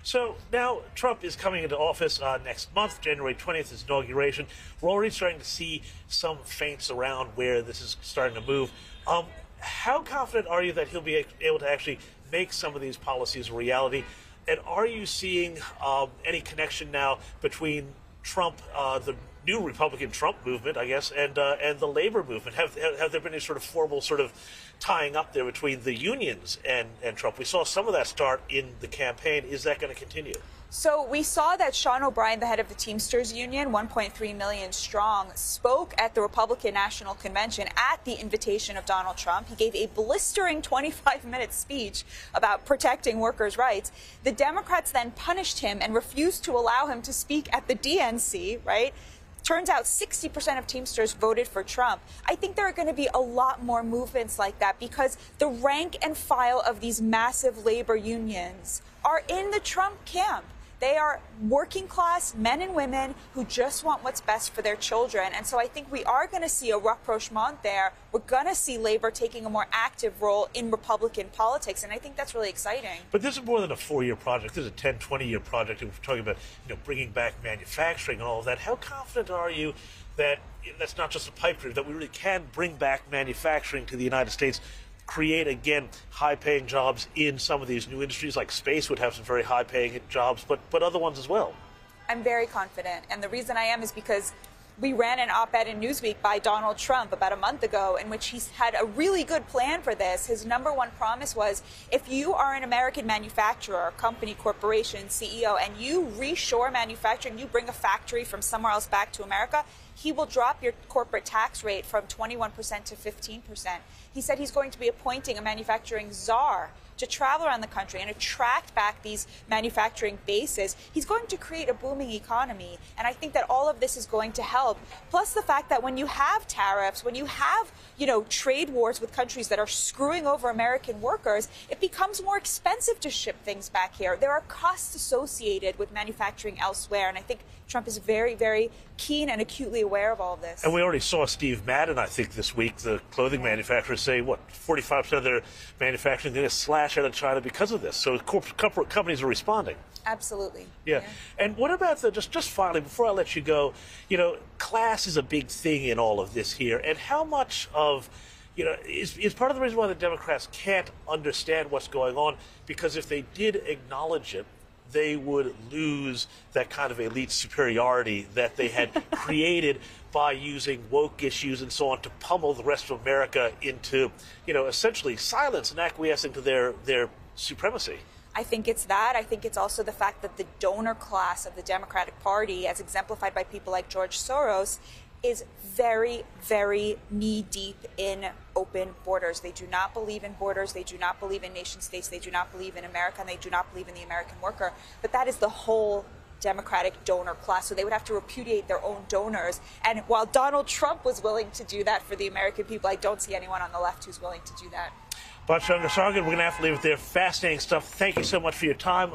So now Trump is coming into office next month, January 20th, his inauguration. We're already starting to see some feints around where this is starting to move. How confident are you that he'll be able to actually make some of these policies a reality? And are you seeing any connection now between Trump, the new Republican Trump movement, I guess, and the labor movement? Have there been any sort of formal sort of tying up there between the unions and Trump? We saw some of that start in the campaign. Is that going to continue? So we saw that Sean O'Brien, the head of the Teamsters Union, 1.3 million strong, spoke at the Republican National Convention at the invitation of Donald Trump. He gave a blistering 25-minute speech about protecting workers' rights. The Democrats then punished him and refused to allow him to speak at the DNC, right? Turns out 60% of Teamsters voted for Trump. I think there are going to be a lot more movements like that because the rank and file of these massive labor unions are in the Trump camp. They are working class men and women who just want what's best for their children. And so I think we are going to see a rapprochement there. We're going to see labor taking a more active role in Republican politics. And I think that's really exciting. But this is more than a 4-year project. This is a 10, 20-year project. And we're talking about, bringing back manufacturing and all of that. How confident are you that that's not just a pipe dream, that we really can bring back manufacturing to the United States, create, again, high-paying jobs in some of these new industries, like space would have some very high-paying jobs, but other ones as well? I'm very confident. And the reason I am is because we ran an op-ed in Newsweek by Donald Trump about a month ago in which he had a really good plan for this. His number one promise was, if you are an American manufacturer, company, corporation, CEO, and you reshore manufacturing, you bring a factory from somewhere else back to America, he will drop your corporate tax rate from 21% to 15%. He said he's going to be appointing a manufacturing czar to travel around the country and attract back these manufacturing bases. He's going to create a booming economy, and I think that all of this is going to help. Plus the fact that when you have tariffs, when you have, trade wars with countries that are screwing over American workers, it becomes more expensive to ship things back here. There are costs associated with manufacturing elsewhere, and I think Trump is very, very keen and acutely aware of all of this. And we already saw Steve Madden, I think, this week, the clothing manufacturers say, 45% of their manufacturing is going to slash out of China because of this. So corporate companies are responding. Absolutely. Yeah. And what about just finally, before I let you go, class is a big thing in all of this here. And how much of, is part of the reason why the Democrats can't understand what's going on? Because if they did acknowledge it, they would lose that kind of elite superiority that they had created by using woke issues and so on to pummel the rest of America into, essentially silence and acquiescing to their supremacy. I think it's that. I think it's also the fact that the donor class of the Democratic Party, as exemplified by people like George Soros, is very, very knee-deep in open borders. They do not believe in borders. They do not believe in nation states. They do not believe in America, and they do not believe in the American worker. But that is the whole Democratic donor class. So they would have to repudiate their own donors. And while Donald Trump was willing to do that for the American people, I don't see anyone on the left who's willing to do that. But Ungar-Sargon, we're going to have to leave it there. Fascinating stuff. Thank you so much for your time.